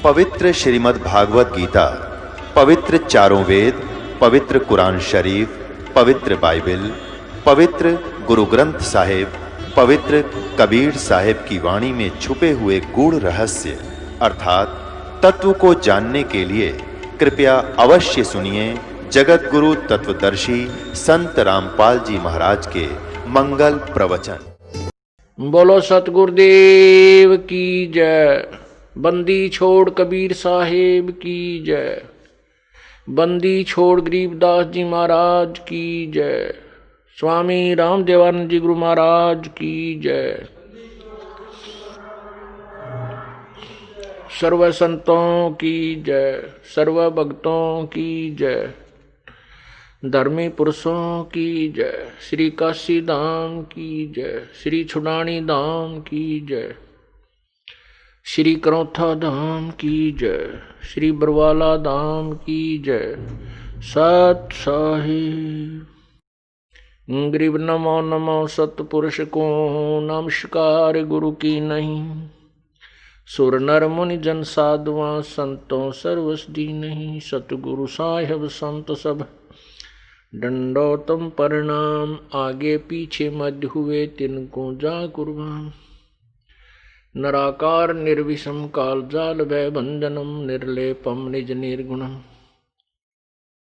पवित्र श्रीमद् भागवत गीता, पवित्र चारों वेद, पवित्र कुरान शरीफ, पवित्र बाइबल, पवित्र गुरु ग्रंथ साहिब, पवित्र कबीर साहिब की वाणी में छुपे हुए गूढ़ रहस्य अर्थात तत्व को जानने के लिए कृपया अवश्य सुनिए जगत गुरु तत्वदर्शी संत रामपाल जी महाराज के मंगल प्रवचन। बोलो सतगुरुदेव की जय। बंदी छोड़ कबीर साहेब की जय। बंदी छोड़ गरीबदास जी महाराज की जय। स्वामी रामदेवानंद जी गुरु महाराज की जय। सर्व संतों की जय, सर्व भक्तों की जय, धर्मी पुरुषों की जय, श्री काशी धाम की जय, श्री छुड़ानी धाम की जय, श्री करौथा धाम की जय, श्री बरवाला धाम की जय। सत साहिब गरीब नमो नमो सतपुरुष को नमस्कार गुरु की नहीं। सुर नर मुनि जन साधुआ संतों सर्वसदी नहीं। सतगुरु साहिब संत सब दंडोतम प्रणाम। आगे पीछे मध्य हुए तिनको जा कुर्बान। नराकार निर्विषम काल जाल भय भंजनम निर्लेपम निज निर्गुणम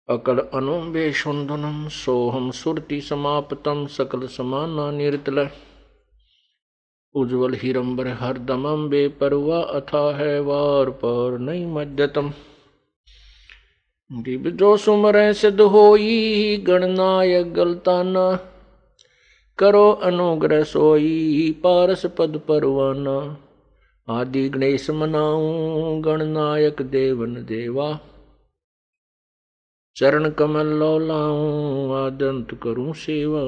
अकल अनुबे सुंदनम सोहम सुरति समाप्तम सकल समाना निर्तल उज्ज्वल हिरंबर हरदमम बेपरवा अथा है वार पर नहीं मध्यतम। गिब जो सुमरै सिद्ध होई गणनायक गलताना करो अनुग्रह सोई पारस पद परवाना। आदि गणेश मनाऊं गणनायक देवन देवा चरण कमल लो लाऊं आदंत करूं सेवा।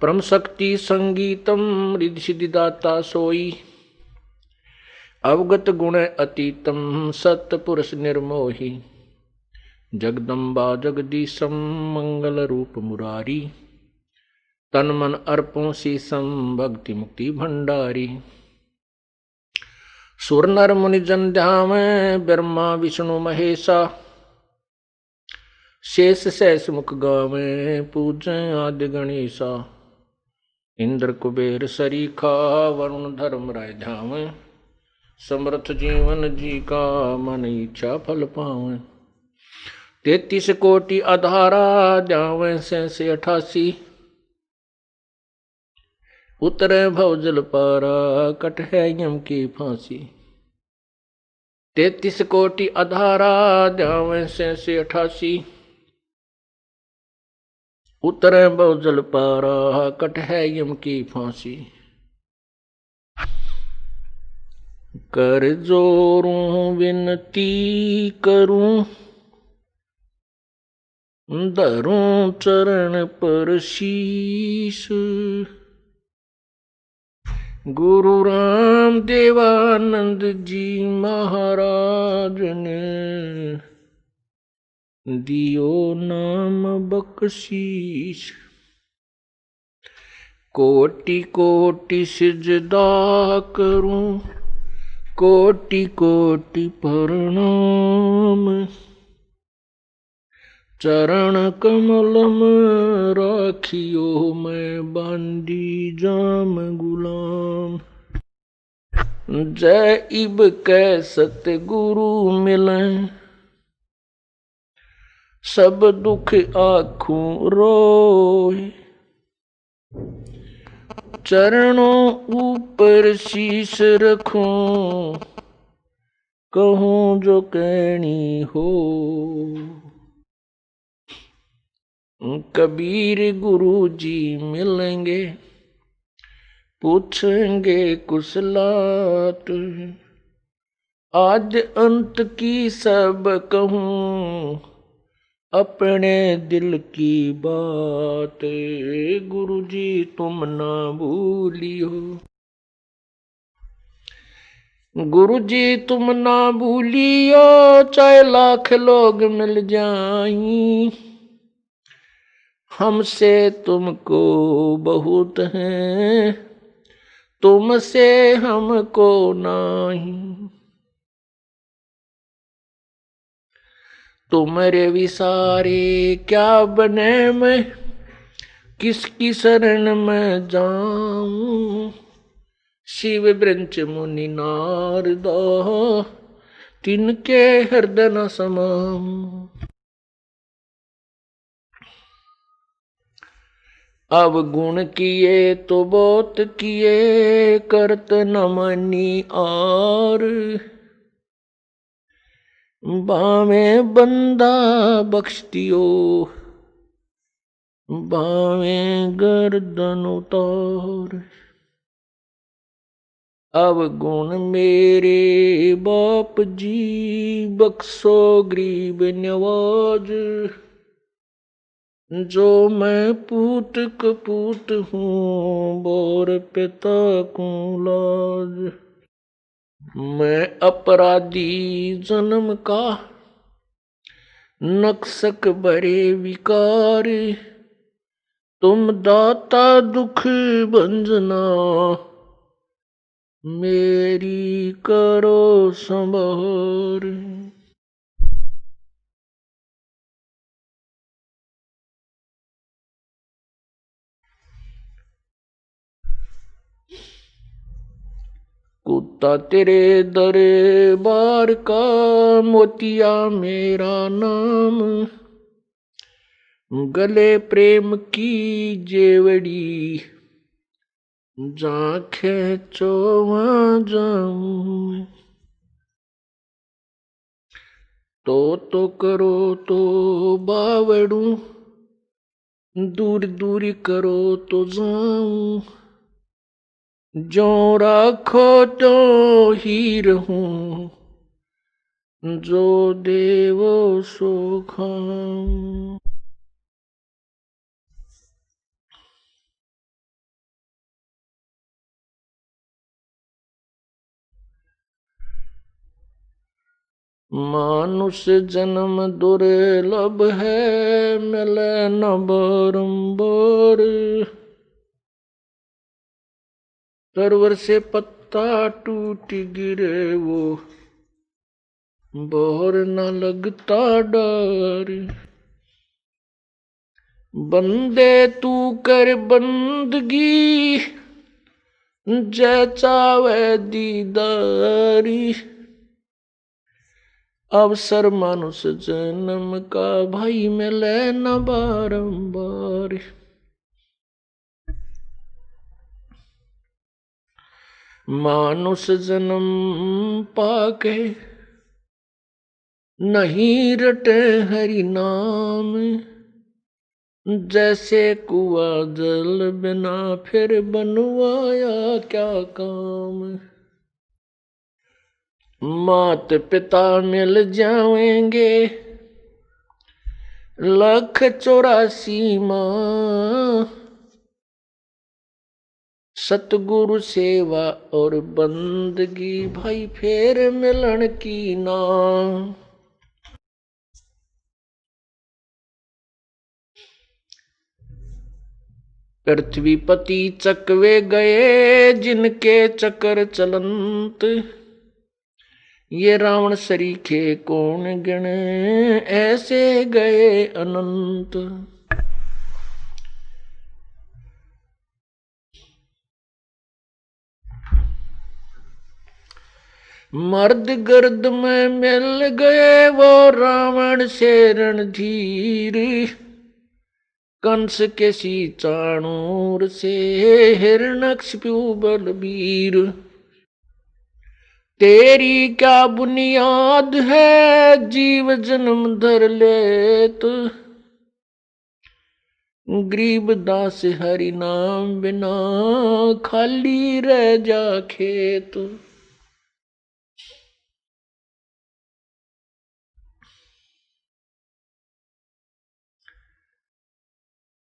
परम शक्ति संगीतम रिद्धि सिद्धि दाता सोई अवगत गुण अतीतम सत्य पुरुष निर्मोही। जगदम्बा जगदीशम मंगल रूप मुरारी तन मन अर्पों शीसम भक्ति मुक्ति भंडारी। सुर नर मुनि जन ध्यान ब्रह्मा विष्णु महेशा शेष सहस मुख गावे पूजै आदि गणेशा। इंद्र कुबेर सरीखा वरुण धर्म राय ध्यान समर्थ जीवन जी का मन इच्छा फल पावे। 33 कोटि आधारा ध्यावे से 88 उतरे भवजल पारा कट है यम की फांसी। 33 कोटि आधारा ध्यावे से 88 उतरे भवजल पारा कट है यम की फांसी। कर जोरूं विनती करूं धरूं चरण पर शीश। गुरु राम देवानंद जी महाराज ने दियो नाम बख्शीश। कोटि कोटि सिजदा करूं कोटि कोटि प्रणाम। चरण कमलम राखियो मैं बांदी जाम गुलाम। जय इब कै सतगुरु मिलें सब दुख आखूं रोए। चरणों ऊपर शीश रखूं कहूं जो कहनी हो। कबीर गुरु जी मिलेंगे पूछेंगे कुशलात। आज अंत की सब कहूं अपने दिल की बात। गुरु जी तुम ना भूलियो गुरु जी तुम ना भूलियो चाहे लाख लोग मिल जाएं। हमसे तुमको बहुत है तुमसे हमको नहीं। तुम्हारे विसारे क्या बने, मैं किसकी शरण में जाऊं। शिव ब्रंच मुनि नारद, तिनके हृदय न समाऊं। अब गुण किए तो बहुत किए, करत न मनी और। बामे बंदा बख्श दियो, बामे गर्दन उतार। अब गुण मेरे बाप जी, बख्शो गरीब नवाज। जो मैं पूत कपूत हूँ, बोर पिता को लाज। मैं अपराधी जन्म का, नक्सक बरे विकार। तुम दाता दुख भंजना, मेरी करो संभार। कुत्ता तेरे दरबार का, मोतिया मेरा नाम। गले प्रेम की जेवड़ी, जहाँ खेचो वहाँ जाऊं। तो करो तो बावड़ू, दूर दूर करो तो जाऊं। जो राखो तो ही रहूं, जो देवो सो खाऊं। मानुष जन्म दुर्लभ है, मिले न बारंबार। सरोवर से पत्ता टूट गिरे वो, बोर न लगता डर। बंदे तू कर बंदगी, जय चावे दीदारी। अवसर मानुष जन्म का, भाई मिले न बारंबार। मानुष जन्म पाके, नहीं रटे हरि नाम। जैसे कुआ जल बिना, फिर बनवाया क्या काम। मात पिता मिल जाएंगे, 184 माँ। सतगुरु सेवा और बंदगी, भाई फेर मिलन की ना। पृथ्वीपति चकवे गए, जिनके चक्कर चलंत। ये रावण सरीखे कौन गिने, ऐसे गए अनंत। मर्द गर्द में मिल गए, वो रावण से रणधीर। कंस के सी चाणूर से, हिरण्यकशिपु बलबीर। तेरी क्या बुनियाद है, जीव जन्म धर लेत। गरीब दास हरि नाम बिना, खाली रह जा खेत।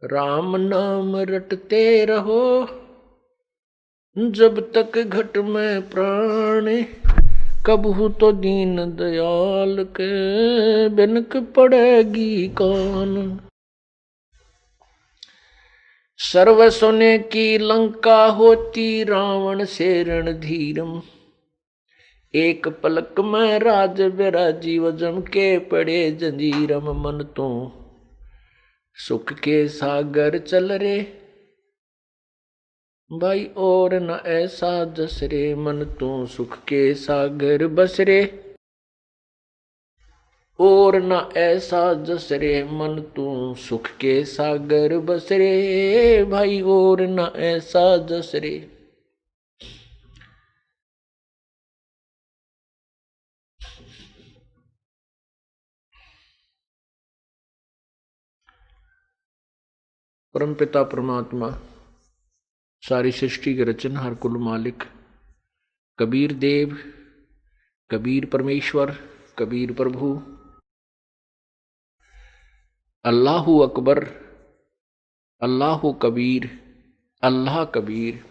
राम नाम रटते रहो, जब तक घट में प्राण। कबहू तो दीन दयाल के, बिनक पड़ेगी कान। सर्व सोने की लंका होती, रावण से रणधीरम। एक पलक में राज विराजीव जम के पड़े जंजीरम मन तू सुख के सागर चल रे भाई और न ऐसा जस रे मन तू सुख के सागर बस रे और न ऐसा जस रे मन तू सुख के सागर बस रे भाई और न ऐसा जस रे। परमपिता परमात्मा सारी सृष्टि के रचनहार कुल मालिक कबीर देव, कबीर परमेश्वर, कबीर प्रभु, अल्लाहु अकबर, अल्लाहु कबीर, अल्लाह कबीर,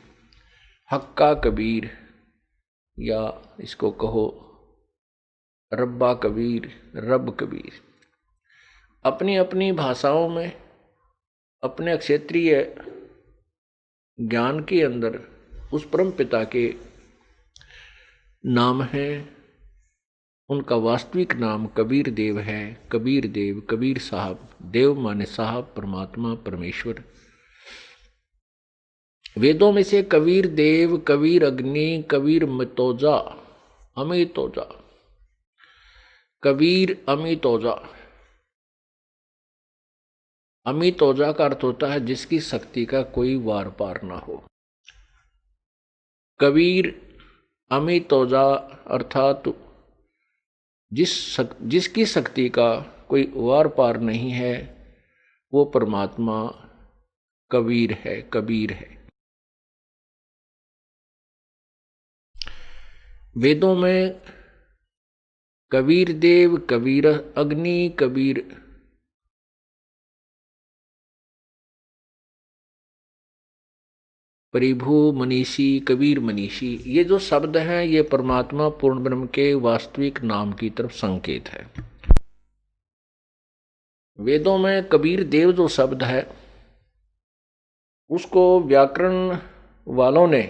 हक्का कबीर, या इसको कहो रब्बा कबीर, रब कबीर, अपनी अपनी भाषाओं में अपने क्षेत्रीय ज्ञान के अंदर उस परम पिता के नाम है। उनका वास्तविक नाम कबीर देव है। कबीर देव, कबीर साहब, देव माने साहब, परमात्मा, परमेश्वर। वेदों में से कबीर देव, कबीर अग्नि, कबीर मितोजा, अमितोजा, कबीर अमितोजा। अमितोजा का अर्थ होता है जिसकी शक्ति का कोई वार पार ना हो। कबीर अमितोजा अर्थात जिसकी शक्ति का कोई वार पार नहीं है वो परमात्मा कबीर है, कबीर है। वेदों में कबीर देव, कबीर अग्नि, कबीर परिभू, मनीषी, कबीर मनीषी, ये जो शब्द हैं ये परमात्मा पूर्ण ब्रह्म के वास्तविक नाम की तरफ संकेत है। वेदों में कबीर देव जो शब्द है उसको व्याकरण वालों ने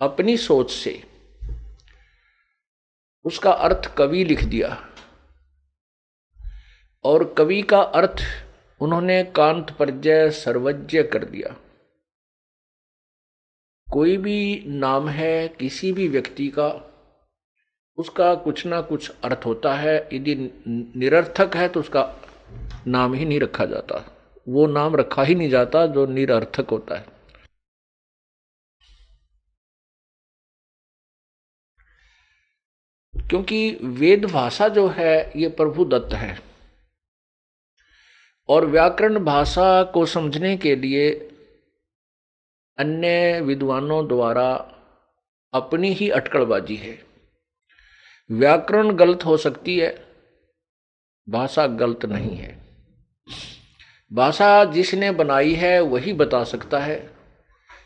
अपनी सोच से उसका अर्थ कवि लिख दिया और कवि का अर्थ उन्होंने कांत प्रत्यय सर्वज्ञ कर दिया। कोई भी नाम है किसी भी व्यक्ति का, उसका कुछ ना कुछ अर्थ होता है। यदि निरर्थक है तो उसका नाम ही नहीं रखा जाता, वो नाम रखा ही नहीं जाता जो निरर्थक होता है। क्योंकि वेद भाषा जो है ये प्रभु दत्त है और व्याकरण भाषा को समझने के लिए अन्य विद्वानों द्वारा अपनी ही अटकलबाजी है। व्याकरण गलत हो सकती है, भाषा गलत नहीं है। भाषा जिसने बनाई है वही बता सकता है।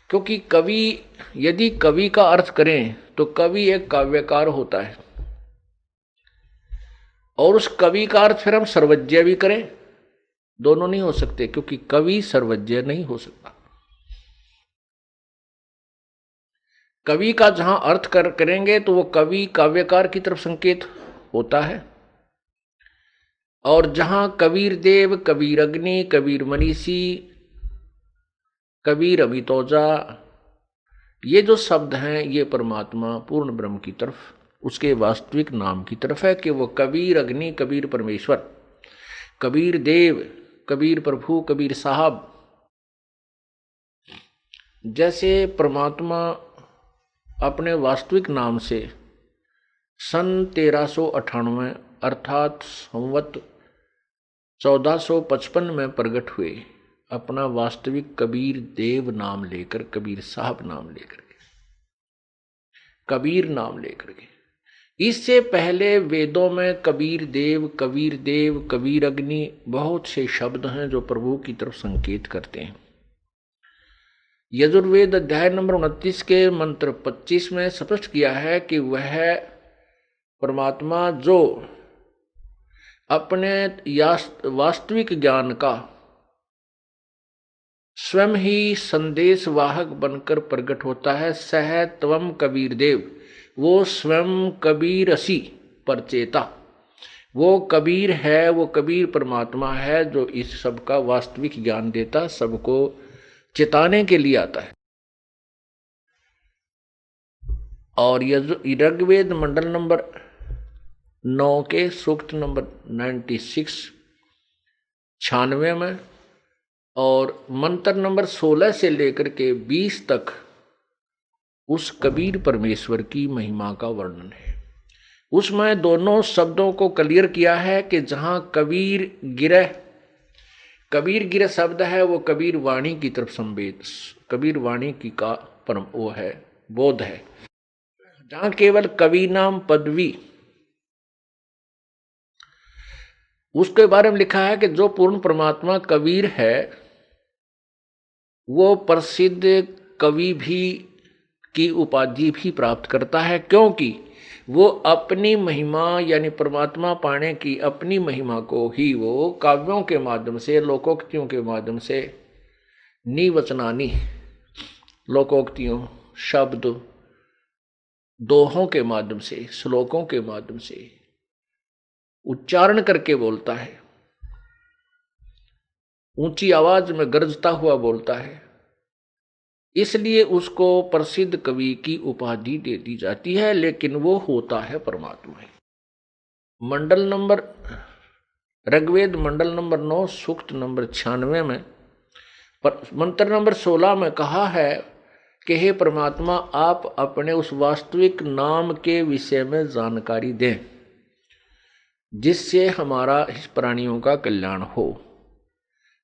क्योंकि कवि, यदि कवि का अर्थ करें तो कवि एक काव्यकार होता है और उस कवि का अर्थ फिर हम सर्वज्ञ भी करें, दोनों नहीं हो सकते, क्योंकि कवि सर्वज्ञ नहीं हो सकता। कवि का जहां अर्थ करेंगे तो वो कवि काव्यकार की तरफ संकेत होता है, और जहां कबीर देव, कबीर अग्नि, कबीर मनीषी, कबीर अमितोजा, ये जो शब्द हैं ये परमात्मा पूर्ण ब्रह्म की तरफ, उसके वास्तविक नाम की तरफ है कि वो कबीर अग्नि, कबीर परमेश्वर, कबीर देव, कबीर प्रभु, कबीर साहब। जैसे परमात्मा अपने वास्तविक नाम से सन 1398 अर्थात संवत 1455 में प्रकट हुए, अपना वास्तविक कबीर देव नाम लेकर, कबीर साहब नाम लेकर के, कबीर नाम लेकर के। इससे पहले वेदों में कबीर देव, कबीर अग्नि बहुत से शब्द हैं जो प्रभु की तरफ संकेत करते हैं। यजुर्वेद अध्याय नंबर 29 के मंत्र 25 में स्पष्ट किया है कि वह परमात्मा जो अपने वास्तविक ज्ञान का स्वयं ही संदेश वाहक बनकर प्रकट होता है। सह त्वम कबीर देव, वो स्वयं कबीरसी परचेता, वो कबीर है, वो कबीर परमात्मा है जो इस सब का वास्तविक ज्ञान देता, सबको चेताने के लिए आता है। और ऋग्वेद मंडल नंबर 9 के सूक्त नंबर 96 में और मंत्र नंबर 16 से लेकर के 20 तक उस कबीर परमेश्वर की महिमा का वर्णन है। उसमें दोनों शब्दों को क्लियर किया है कि जहां कबीर गिरह शब्द है वो कबीर वाणी की तरफ संवेद, कबीर वाणी की का परम वो है, बोध है। जहां केवल कवि नाम पदवी, उसके बारे में लिखा है कि जो पूर्ण परमात्मा कबीर है वो प्रसिद्ध कवि भी की उपाधि भी प्राप्त करता है, क्योंकि वो अपनी महिमा यानी परमात्मा पाने की अपनी महिमा को ही वो काव्यों के माध्यम से, लोकोक्तियों के माध्यम से, निवचनानी लोकोक्तियों, शब्द, दोहों के माध्यम से, श्लोकों के माध्यम से उच्चारण करके बोलता है, ऊंची आवाज में गरजता हुआ बोलता है। इसलिए उसको प्रसिद्ध कवि की उपाधि दे दी जाती है, लेकिन वो होता है परमात्मा ही। मंडल नंबर ऋग्वेद मंडल नंबर 9 सूक्त नंबर 96 में मंत्र नंबर 16 में कहा है कि हे परमात्मा, आप अपने उस वास्तविक नाम के विषय में जानकारी दें जिससे हमारा इस प्राणियों का कल्याण हो।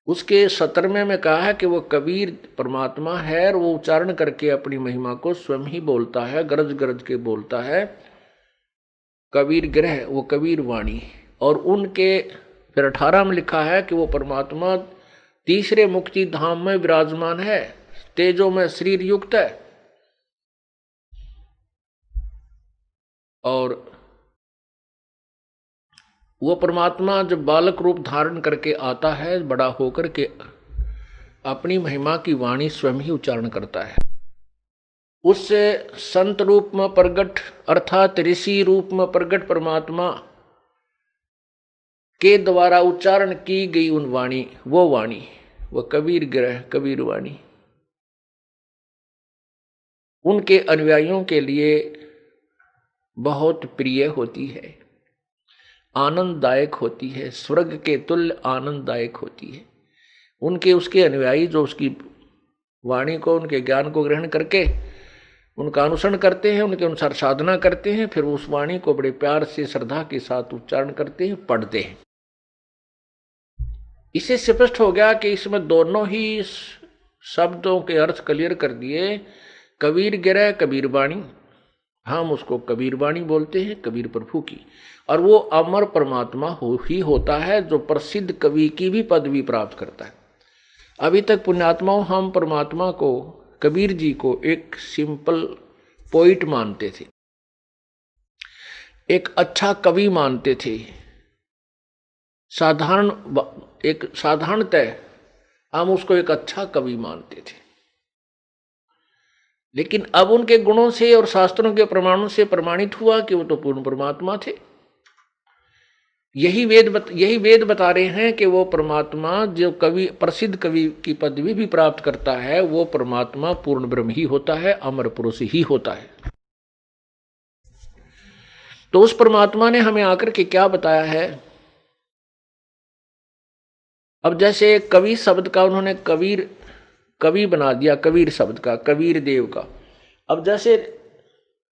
उसके 17वें में कहा है कि वो कबीर परमात्मा है और वो उच्चारण करके अपनी महिमा को स्वयं ही बोलता है, गरज गरज के बोलता है। कबीर ग्रह, वो कबीर वाणी। और उनके फिर 18 में लिखा है कि वो परमात्मा तीसरे मुक्ति धाम में विराजमान है, तेजो में शरीर युक्त है। और वो परमात्मा जब बालक रूप धारण करके आता है, बड़ा होकर के अपनी महिमा की वाणी स्वयं ही उच्चारण करता है। उससे संत रूप में प्रगट अर्थात ऋषि रूप में प्रगट परमात्मा के द्वारा उच्चारण की गई उन वाणी, वो कबीर ग्रह, कबीर वाणी उनके अनुयायियों के लिए बहुत प्रिय होती है, आनंददायक होती है, स्वर्ग के तुल्य आनंददायक होती है। उनके उसके अनुयायी जो उसकी वाणी को, उनके ज्ञान को ग्रहण करके उनका अनुसरण करते हैं, उनके अनुसार साधना करते हैं, फिर उस वाणी को बड़े प्यार से श्रद्धा के साथ उच्चारण करते हैं, पढ़ते हैं। इससे स्पष्ट हो गया कि इसमें दोनों ही शब्दों के अर्थ क्लियर कर दिए। कबीर गिरह, कबीर वाणी, हम उसको कबीर वाणी बोलते हैं, कबीर प्रभु की। और वो अमर परमात्मा ही होता है जो प्रसिद्ध कवि की भी पदवी प्राप्त करता है। अभी तक पुण्यात्माओं हम परमात्मा को, कबीर जी को एक सिंपल पोइट मानते थे, एक अच्छा कवि मानते थे, साधारणतः हम उसको एक अच्छा कवि मानते थे। लेकिन अब उनके गुणों से और शास्त्रों के प्रमाणों से प्रमाणित हुआ कि वो तो पूर्ण परमात्मा थे। यही वेद बता रहे हैं कि वो परमात्मा जो कवि, प्रसिद्ध कवि की पदवी भी प्राप्त करता है, वो परमात्मा पूर्ण ब्रह्म ही होता है, अमर पुरुष ही होता है। तो उस परमात्मा ने हमें आकर के क्या बताया है। अब जैसे कवि शब्द का उन्होंने कवि बना दिया, कबीर शब्द का, कबीर देव का। अब जैसे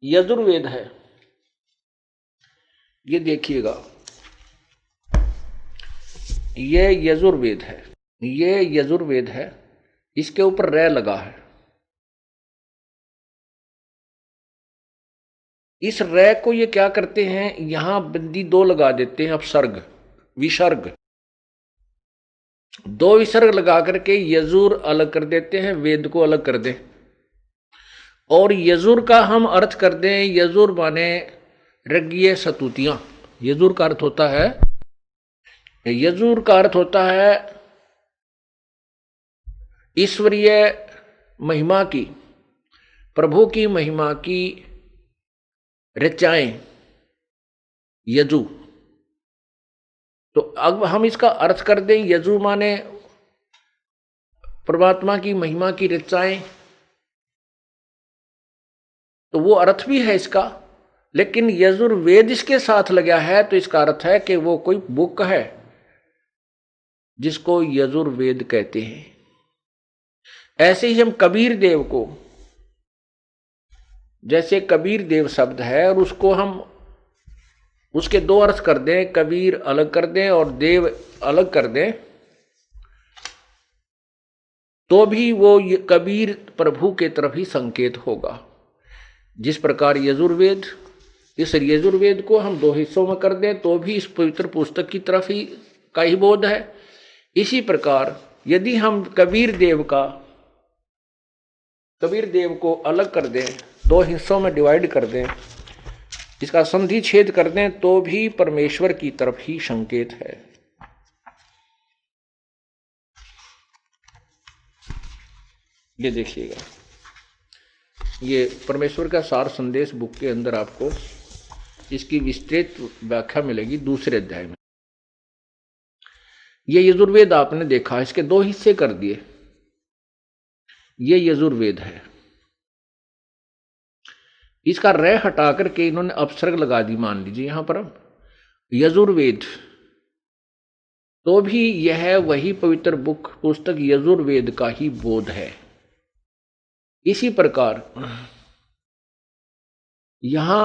यजुर्वेद है, ये देखिएगा, ये यजुर्वेद है, इसके ऊपर रै लगा है। इस रै को ये क्या करते हैं, यहां बिंदी 2 लगा देते हैं, अपसर्ग विसर्ग, 2 विसर्ग लगा करके यजुर अलग कर देते हैं, वेद को अलग कर दे। और यजुर का हम अर्थ कर दें, यजुर माने ऋग्य स्तुतियां। यजुर का अर्थ होता है ईश्वरीय महिमा की, प्रभु की महिमा की ऋचाएं यजु। तो अब हम इसका अर्थ कर दें, यजु माने परमात्मा की महिमा की ऋचाएं, तो वो अर्थ भी है इसका। लेकिन यजुर्वेद इसके साथ लगा है तो इसका अर्थ है कि वो कोई बुक है जिसको यजुर्वेद कहते हैं। ऐसे ही हम कबीर देव को, जैसे कबीर देव शब्द है और उसको हम उसके दो अर्थ कर दें, कबीर अलग कर दें और देव अलग कर दें, तो भी वो कबीर प्रभु के तरफ ही संकेत होगा। जिस प्रकार यजुर्वेद, इस यजुर्वेद को हम दो हिस्सों में कर दें तो भी इस पवित्र पुस्तक की तरफ ही का ही बोध है। इसी प्रकार यदि हम कबीर देव को अलग कर दें, दो हिस्सों में डिवाइड कर दें, इसका संधि छेद कर दें, तो भी परमेश्वर की तरफ ही संकेत है। ये देखिएगा, ये परमेश्वर का सार संदेश बुक के अंदर आपको इसकी विस्तृत व्याख्या मिलेगी दूसरे अध्याय में। ये यजुर्वेद आपने देखा, इसके दो हिस्से कर दिए। ये यजुर्वेद है, इसका रे हटा करके इन्होंने अपसर्ग लगा दी, मान लीजिए यहां पर यजुर्वेद, तो भी यह वही पवित्र पुस्तक यजुर्वेद का ही बोध है। इसी प्रकार यहां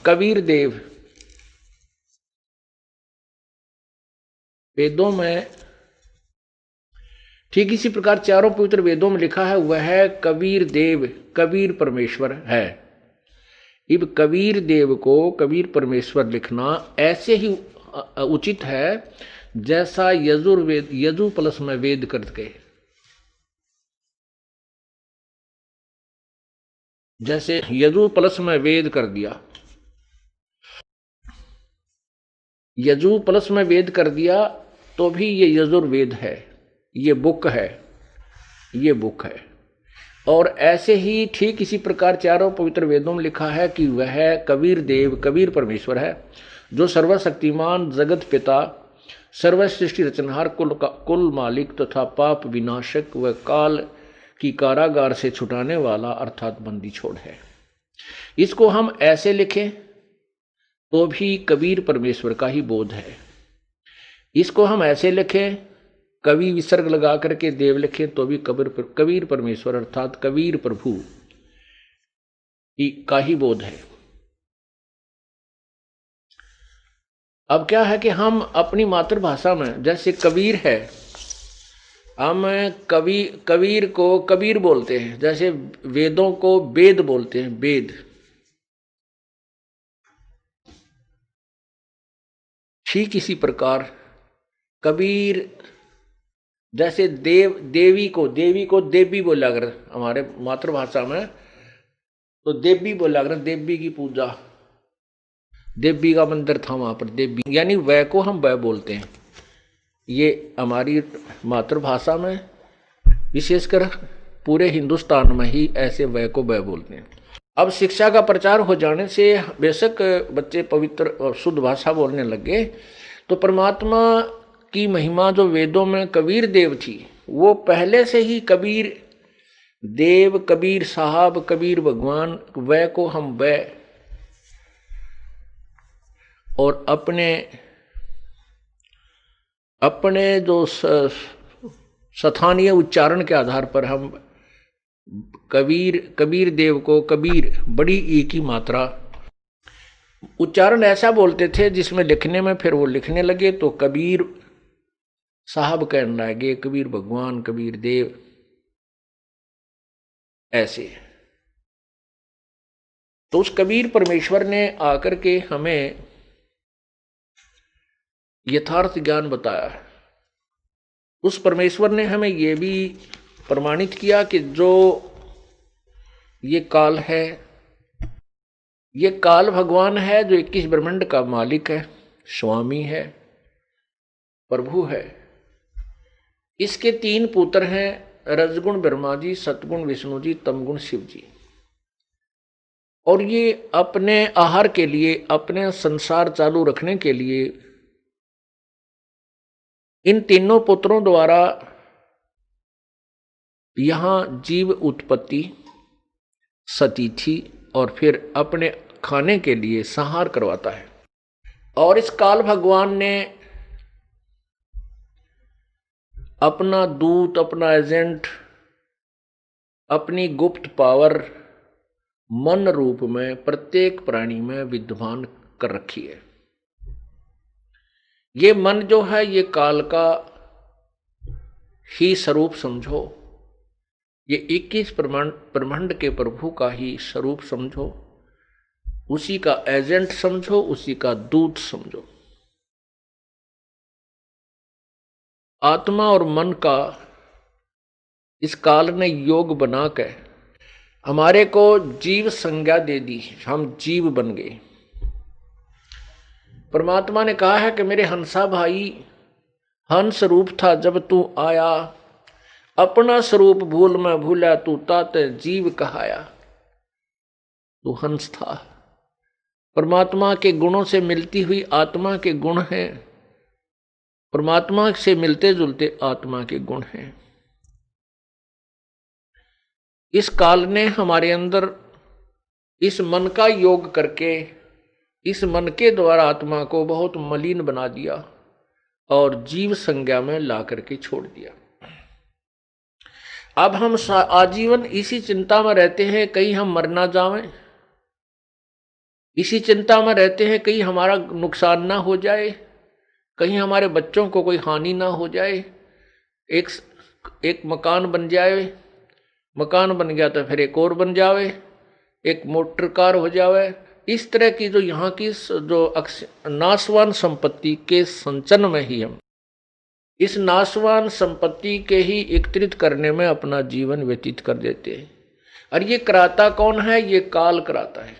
कबीर देव वेदों में, ठीक इसी प्रकार चारों पवित्र वेदों में लिखा है वह है कबीर देव, कबीर परमेश्वर है। इब कबीर देव को कबीर परमेश्वर लिखना ऐसे ही उचित है जैसा यजुर्वेद, यजु प्लस में वेद करके, जैसे यजु प्लस में वेद कर दिया, यजु प्लस में वेद कर दिया, तो भी ये यजुर्वेद है, ये बुक है, ये बुक है। और ऐसे ही ठीक इसी प्रकार चारों पवित्र वेदों में लिखा है कि वह कबीर देव, कबीर परमेश्वर है, जो सर्वशक्तिमान, जगत पिता, सर्व सृष्टि रचनहार, कुल मालिक तथा पाप विनाशक व काल की कारागार से छुटाने वाला अर्थात बंदी छोड़ है। इसको हम ऐसे लिखें तो भी कबीर परमेश्वर का ही बोध है। इसको हम ऐसे लिखें, कवि विसर्ग लगा करके देव लिखें, तो भी कबीर परमेश्वर अर्थात कबीर प्रभु का ही बोध है। अब क्या है कि हम अपनी मातृभाषा में, जैसे कबीर है, हम कबीर को कबीर बोलते हैं, जैसे वेदों को वेद बोलते हैं, वेद। ठीक इसी प्रकार कबीर, जैसे देवी को देवी बोला कर, हमारे मातृभाषा में तो देवी बोला कर, देवी की पूजा, देवी का मंदिर था वहां पर, देवी यानी वह को हम वह बोलते हैं। ये हमारी मातृभाषा में, विशेषकर पूरे हिंदुस्तान में ही ऐसे वह को वह बोलते हैं। अब शिक्षा का प्रचार हो जाने से बेशक बच्चे पवित्र और शुद्ध भाषा बोलने लगे, तो परमात्मा की महिमा जो वेदों में कबीर देव थी, वो पहले से ही कबीर देव, कबीर साहब, कबीर भगवान, वह को हम वह, और अपने जो स्थानीय उच्चारण के आधार पर हम कबीर देव को कबीर, बड़ी ई की मात्रा, उच्चारण ऐसा बोलते थे जिसमें लिखने में फिर वो लिखने लगे तो कबीर साहब कहने लगे, कबीर भगवान, कबीर देव, ऐसे। तो उस कबीर परमेश्वर ने आकर के हमें यथार्थ ज्ञान बताया है। उस परमेश्वर ने हमें यह भी प्रमाणित किया कि जो ये काल है, ये काल भगवान है, जो 21 ब्रह्मांड का मालिक है, स्वामी है, प्रभु है। इसके 3 पुत्र हैं, रजगुण ब्रह्मा जी, सतगुण विष्णु जी, तमगुण शिव जी। और ये अपने आहार के लिए, अपने संसार चालू रखने के लिए इन तीनों पुत्रों द्वारा यहां जीव उत्पत्ति, सतीथि और फिर अपने खाने के लिए संहार करवाता है। और इस काल भगवान ने अपना दूत, अपना एजेंट, अपनी गुप्त पावर मन रूप में प्रत्येक प्राणी में विद्यमान कर रखी है। ये मन जो है ये काल का ही स्वरूप समझो, ये 21 ब्रह्मांड के प्रभु का ही स्वरूप समझो, उसी का एजेंट समझो, उसी का दूत समझो। आत्मा और मन का इस काल ने योग बना के हमारे को जीव संज्ञा दे दी, हम जीव बन गए। परमात्मा ने कहा है कि मेरे हंसा भाई, हंस रूप था जब तू आया, अपना स्वरूप भूल मैं भूला, तू तात जीव कहाया। तू हंस था, परमात्मा के गुणों से मिलती हुई आत्मा के गुण हैं, परमात्मा से मिलते जुलते आत्मा के गुण हैं। इस काल ने हमारे अंदर इस मन का योग करके, इस मन के द्वारा आत्मा को बहुत मलिन बना दिया और जीव संज्ञा में ला करके छोड़ दिया। अब हम आजीवन इसी चिंता में रहते हैं कहीं हम मर ना जावें, इसी चिंता में रहते हैं कहीं हमारा नुकसान ना हो जाए, कहीं हमारे बच्चों को कोई हानि ना हो जाए, एक मकान बन जाए, मकान बन गया तो फिर एक और बन जावे, एक मोटर कार हो जावे। इस तरह की जो यहाँ की जो नाशवान संपत्ति के संचन में ही हम इस नाशवान संपत्ति के ही एकत्रित करने में अपना जीवन व्यतीत कर देते हैं। और ये कराता कौन है? ये काल कराता है।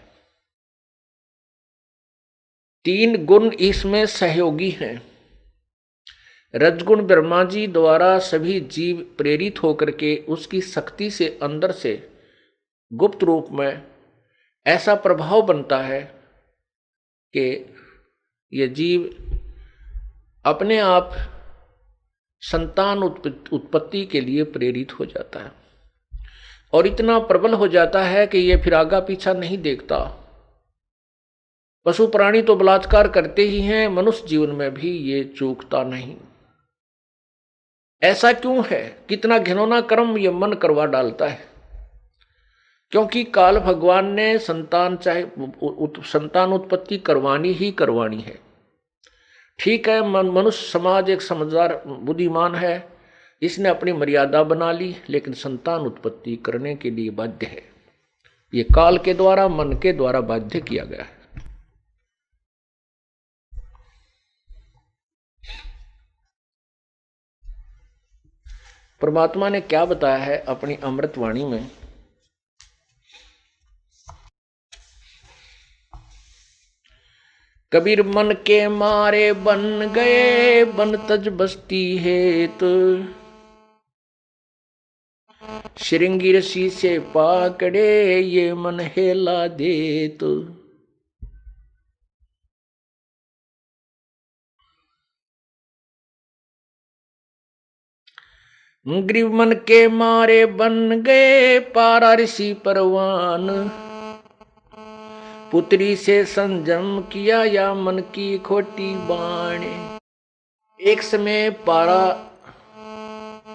3 गुण इसमें सहयोगी हैं। रजगुण ब्रह्मा जी द्वारा सभी जीव प्रेरित होकर के उसकी शक्ति से अंदर से गुप्त रूप में ऐसा प्रभाव बनता है कि ये जीव अपने आप संतान उत्पत्ति के लिए प्रेरित हो जाता है और इतना प्रबल हो जाता है कि ये फिर आगा पीछा नहीं देखता। पशु प्राणी तो बलात्कार करते ही हैं, मनुष्य जीवन में भी ये चूकता नहीं। ऐसा क्यों है? कितना घिनौना कर्म ये मन करवा डालता है। क्योंकि काल भगवान ने संतान संतान उत्पत्ति करवानी ही करवानी है। ठीक है, मनुष्य समाज एक समझदार बुद्धिमान है, इसने अपनी मर्यादा बना ली, लेकिन संतान उत्पत्ति करने के लिए बाध्य है। ये काल के द्वारा, मन के द्वारा बाध्य किया गया है। परमात्मा ने क्या बताया है अपनी अमृतवाणी में? कबीर मन के मारे बन गए, बन तज बस्ती हेत, श्रृंगी रसी से पाकड़े, ये मन हेला देत। ग्रीव मन के मारे बन गए, पारा ऋषि परवान, पुत्री से संजम किया या मन की खोटी बाणे। एक समय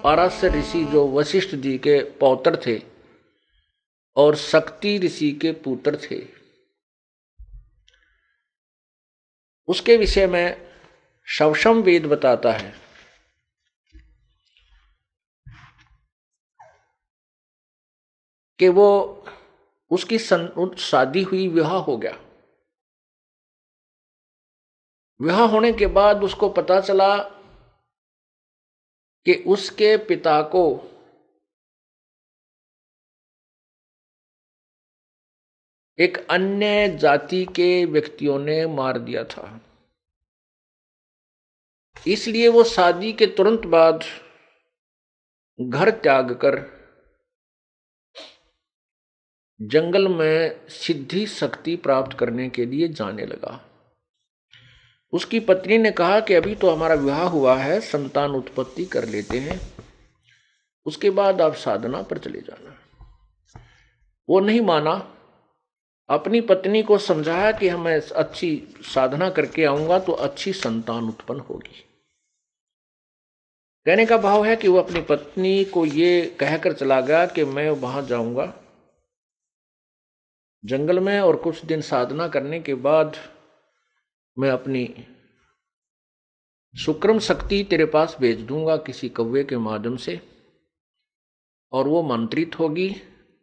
पाराशर ऋषि जो वशिष्ठ जी के पौत्र थे और शक्ति ऋषि के पुत्र थे, उसके विषय में शवशम वेद बताता है कि वो उसकी शादी हुई, विवाह हो गया। विवाह होने के बाद उसको पता चला कि उसके पिता को एक अन्य जाति के व्यक्तियों ने मार दिया था। इसलिए वो शादी के तुरंत बाद घर त्याग कर जंगल में सिद्धि शक्ति प्राप्त करने के लिए जाने लगा। उसकी पत्नी ने कहा कि अभी तो हमारा विवाह हुआ है, संतान उत्पत्ति कर लेते हैं, उसके बाद आप साधना पर चले जाना। वो नहीं माना। अपनी पत्नी को समझाया कि मैं अच्छी साधना करके आऊंगा तो अच्छी संतान उत्पन्न होगी। कहने का भाव है कि वो अपनी पत्नी को ये कहकर चला गया कि मैं वहां जाऊंगा जंगल में और कुछ दिन साधना करने के बाद मैं अपनी सुक्रम शक्ति तेरे पास भेज दूंगा किसी कौवे के माध्यम से, और वो मंत्रित होगी,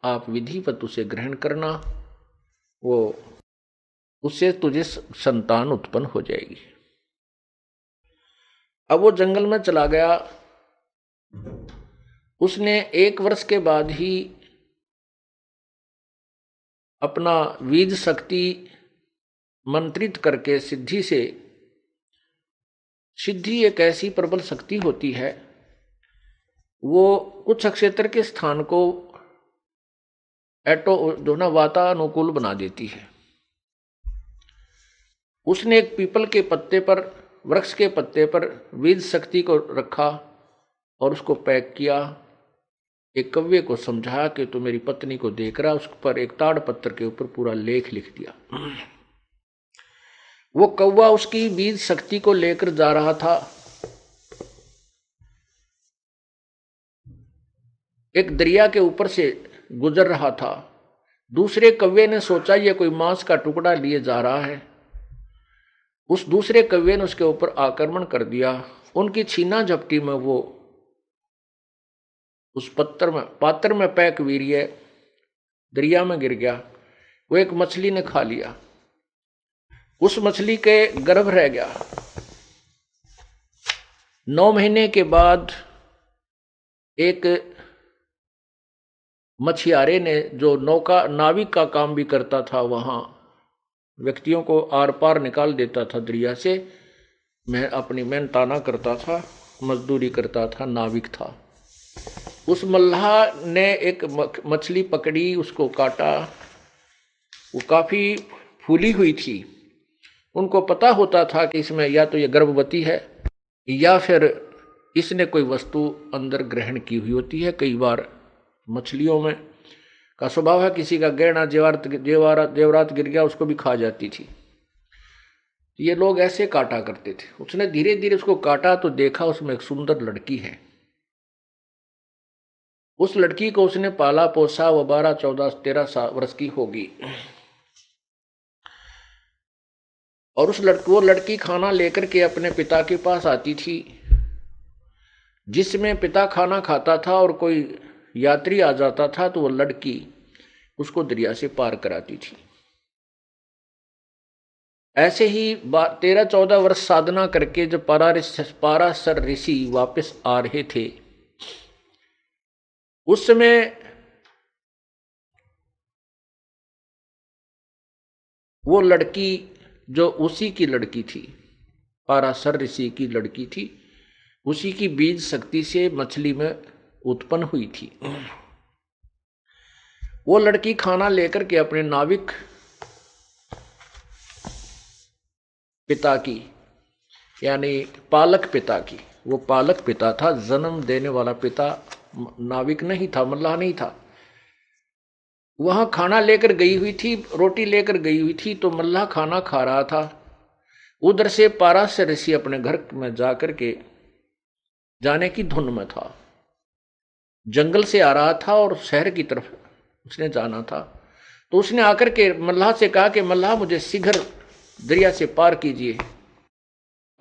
आप विधिवत उसे ग्रहण करना, वो उससे तुझे संतान उत्पन्न हो जाएगी। अब वो जंगल में चला गया। उसने 1 वर्ष के बाद ही अपना बीज शक्ति मंत्रित करके सिद्धि से, सिद्धि एक ऐसी प्रबल शक्ति होती है, वो कुछ क्षेत्र के स्थान को जो ना वातानुकूल बना देती है। उसने एक पीपल के पत्ते पर, वृक्ष के पत्ते पर बीज शक्ति को रखा और उसको पैक किया। एक कव्वे को समझाया कि तू मेरी पत्नी को देख रहा, उस पर एक ताड़ पत्थर के ऊपर पूरा लेख लिख दिया। वो कौवा उसकी बीज शक्ति को लेकर जा रहा था। एक दरिया के ऊपर से गुजर रहा था। दूसरे कौवे ने सोचा ये कोई मांस का टुकड़ा लिए जा रहा है। उस दूसरे कौवे ने उसके ऊपर आक्रमण कर दिया। उनकी छीना झपटी में वो उस पात्र में पैक वीर्य दरिया में गिर गया। वो एक मछली ने खा लिया। उस मछली के गर्भ रह गया। 9 महीने के बाद एक मछियारे ने, जो नाविक का काम भी करता था, वहां व्यक्तियों को आर पार निकाल देता था दरिया से, मैं अपनी मेहनताना करता था, मजदूरी करता था, नाविक था। उस मल्लाह ने एक मछली पकड़ी, उसको काटा। वो काफी फूली हुई थी। उनको पता होता था कि इसमें या तो ये गर्भवती है या फिर इसने कोई वस्तु अंदर ग्रहण की हुई होती है। कई बार मछलियों में का स्वभाव है, किसी का गहना जेवरात गिर गया उसको भी खा जाती थी। ये लोग ऐसे काटा करते थे। उसने धीरे धीरे उसको काटा तो देखा उसमें एक सुंदर लड़की है। उस लड़की को उसने पाला पोसा। वो 12, 14, 13 वर्ष की होगी। और वो लड़की खाना लेकर के अपने पिता के पास आती थी। जिसमें पिता खाना खाता था और कोई यात्री आ जाता था तो वो लड़की उसको दरिया से पार कराती थी। ऐसे ही 13-14 वर्ष साधना करके जब पाराशर ऋषि वापस आ रहे थे, उस समय वो लड़की जो उसी की लड़की थी, पाराशर ऋषि की लड़की थी, उसी की बीज शक्ति से मछली में उत्पन्न हुई थी। वो लड़की खाना लेकर के अपने नाविक पिता की, यानी पालक पिता की, वो पालक पिता था, जन्म देने वाला पिता नाविक नहीं था, मल्लाह नहीं था। वहां खाना लेकर गई हुई थी, रोटी लेकर गई हुई थी, तो मल्लाह खाना खा रहा था। उधर से पाराशर ऋषि अपने घर में जाकर के जाने की धुन में था। जंगल से आ रहा था और शहर की तरफ उसने जाना था। तो उसने आकर के मल्लाह से कहा कि मल्लाह मुझे शीघ्र दरिया से पार कीजिए।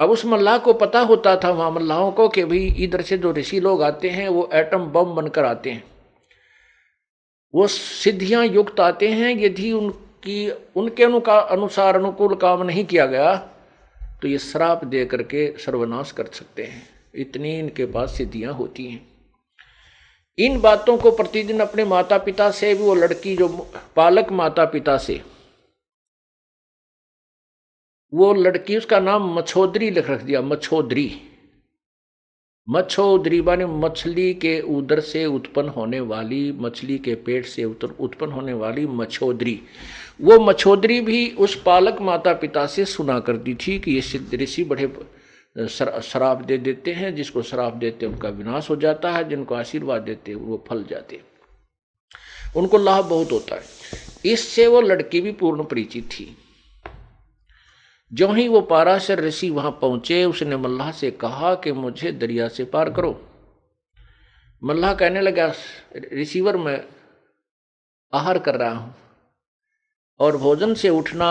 अब उस मल्लाह को पता होता था, वहां मल्लाहों को, कि भाई इधर से जो ऋषि लोग आते हैं वो एटम बम बनकर आते हैं, वो सिद्धियां युक्त आते हैं। यदि उनके अनुसार अनुकूल काम नहीं किया गया तो ये श्राप दे करके सर्वनाश कर सकते हैं। इतनी इनके पास सिद्धियां होती हैं। इन बातों को प्रतिदिन अपने माता पिता से भी, वो लड़की जो पालक माता पिता से, वो लड़की, उसका नाम मछोदरी रख दिया, मछोदरी। मच्छोदरी माने मछली के उदर से उत्पन्न होने वाली, मछली के पेट से उत्पन्न होने वाली मच्छोदरी। वो मच्छोदरी भी उस पालक माता पिता से सुना करती थी कि ये सिद्ध ऋषि बड़े श्राप दे देते हैं, जिसको श्राप देते उनका विनाश हो जाता है, जिनको आशीर्वाद देते वो फल जाते, उनको लाभ बहुत होता है। इससे वो लड़की भी पूर्ण परिचित थी। जो ही वो पाराशर ऋषि वहां पहुंचे, उसने मल्लाह से कहा कि मुझे दरिया से पार करो। मल्लाह कहने लगा, ऋषिवर मैं आहार कर रहा हूं और भोजन से उठना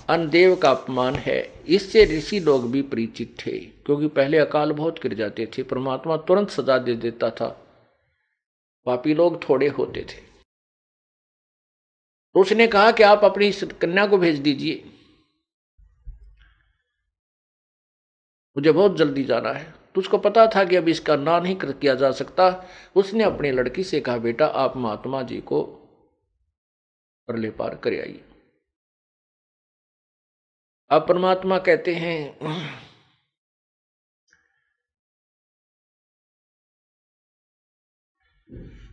अनदेव का अपमान है। इससे ऋषि लोग भी परिचित थे, क्योंकि पहले अकाल बहुत गिर जाते थे, परमात्मा तुरंत सजा दे देता था, पापी लोग थोड़े होते थे। तो उसने कहा कि आप अपनी कन्या को भेज दीजिए, मुझे बहुत जल्दी जाना है। तो उसको पता था कि अब इसका ना नहीं किया जा सकता। उसने अपनी लड़की से कहा, बेटा आप महात्मा जी को परले पार कर आइए। अब परमात्मा कहते हैं,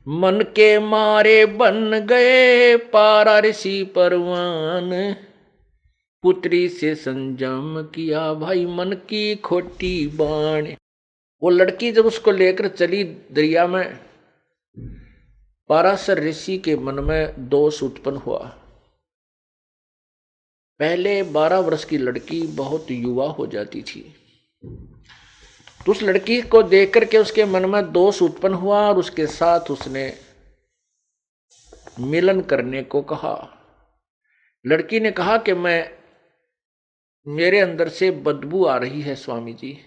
मन के मारे बन गए पारा ऋषि परवान, पुत्री से संजम किया भाई मन की खोटी बाण। वो लड़की जब उसको लेकर चली दरिया में, पाराशर ऋषि के मन में दोष उत्पन्न हुआ। पहले 12 वर्ष की लड़की बहुत युवा हो जाती थी, तो उस लड़की को देख करके उसके मन में दोष उत्पन्न हुआ और उसके साथ उसने मिलन करने को कहा। लड़की ने कहा कि मेरे अंदर से बदबू आ रही है स्वामी जी,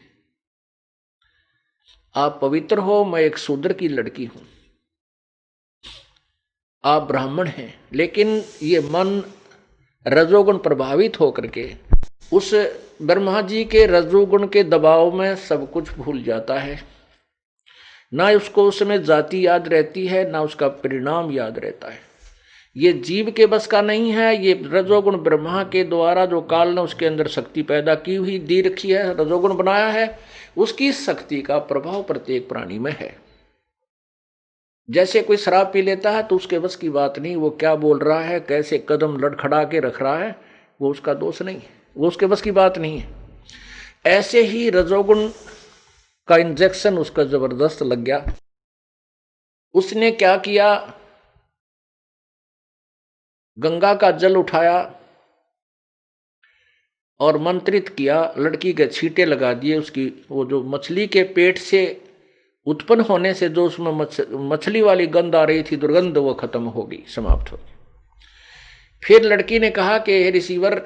आप पवित्र हो, मैं एक शूद्र की लड़की हूं, आप ब्राह्मण हैं, लेकिन ये मन रजोगुण प्रभावित होकर के उस ब्रह्मा जी के रजोगुण के दबाव में सब कुछ भूल जाता है। ना उसको उसमें जाति याद रहती है, ना उसका परिणाम याद रहता है। ये जीव के बस का नहीं है। ये रजोगुण ब्रह्मा के द्वारा जो काल ने उसके अंदर शक्ति पैदा की हुई दी रखी है, रजोगुण बनाया है, उसकी शक्ति का प्रभाव प्रत्येक प्राणी में है। जैसे कोई शराब पी लेता है तो उसके बस की बात नहीं, वो क्या बोल रहा है, कैसे कदम लड़खड़ा के रख रहा है, वो उसका दोष नहीं, वो उसके बस की बात नहीं है। ऐसे ही रजोगुण का इंजेक्शन उसका जबरदस्त लग गया। उसने क्या किया, गंगा का जल उठाया और मंत्रित किया, लड़की के छींटे लगा दिए। उसकी वो जो मछली के पेट से उत्पन्न होने से जो उसमें मछली वाली गंध आ रही थी, दुर्गंध, वो खत्म हो गई, समाप्त हो गई। फिर लड़की ने कहा कि हे रिसीवर,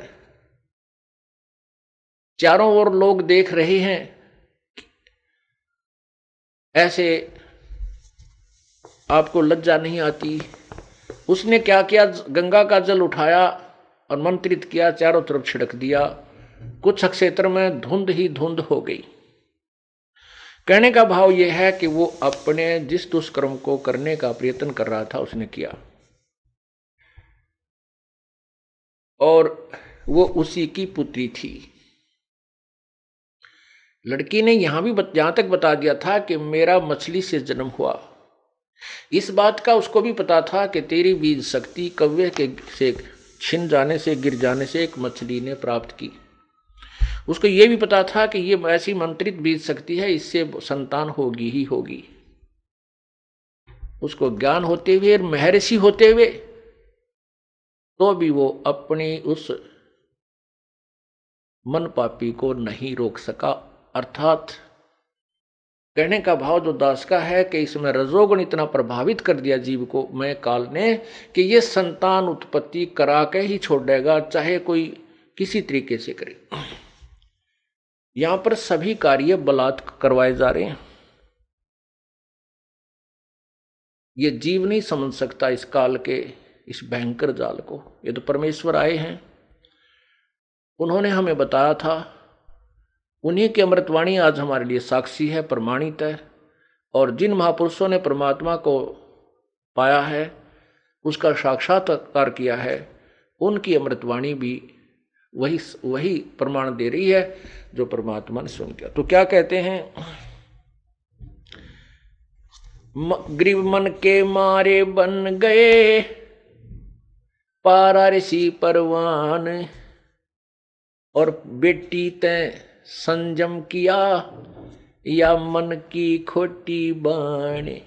चारों ओर लोग देख रहे हैं, ऐसे आपको लज्जा नहीं आती। उसने क्या किया, गंगा का जल उठाया और मंत्रित किया, चारों तरफ छिड़क दिया। कुछ क्षेत्र में धुंध ही धुंध हो गई। कहने का भाव यह है कि वो अपने जिस दुष्कर्म को करने का प्रयत्न कर रहा था उसने किया, और वो उसी की पुत्री थी। लड़की ने यहां तक बता दिया था कि मेरा मछली से जन्म हुआ। इस बात का उसको भी पता था कि तेरी बीज शक्ति कव्य के से छिन जाने से, गिर जाने से एक मछली ने प्राप्त की। उसको यह भी पता था कि ये ऐसी मंत्रित बीज शक्ति है, इससे संतान होगी ही होगी। उसको ज्ञान होते हुए, महर्षि होते हुए, तो भी वो अपनी उस मन पापी को नहीं रोक सका। अर्थात कहने का भाव जो दास का है कि इसमें रजोगुण इतना प्रभावित कर दिया जीव को, मैं काल ने, कि ये संतान उत्पत्ति करा के ही छोड़ देगा, चाहे कोई किसी तरीके से करे। यहां पर सभी कार्य बलात् करवाए जा रहे हैं। ये जीव नहीं समझ सकता इस काल के इस भयंकर जाल को। ये तो परमेश्वर आए हैं, उन्होंने हमें बताया था। उन्हीं की अमृतवाणी आज हमारे लिए साक्षी है, प्रमाणित है। और जिन महापुरुषों ने परमात्मा को पाया है, उसका साक्षात्कार किया है, उनकी अमृतवाणी भी वही प्रमाण दे रही है जो परमात्मा ने सुन किया। तो क्या कहते हैं, ग्रीव मन के मारे बन गए पारा ऋषि परवान। और बेटी तै संयम किया या मन की खोटी बाणे।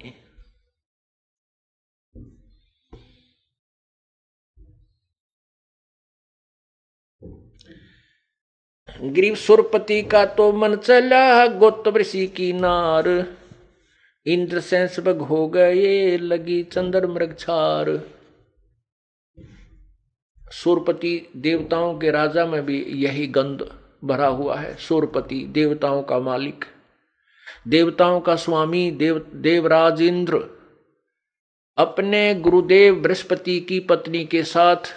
ग्रीव सुरपति का तो मन चला गौतम ऋषि की नार। इंद्र सेंस बग हो गए लगी चंद्र मृग छार। सुरपति देवताओं के राजा में भी यही गंध भरा हुआ है। सुरपति देवताओं का मालिक, देवताओं का स्वामी, देवराज इंद्र अपने गुरुदेव बृहस्पति की पत्नी के साथ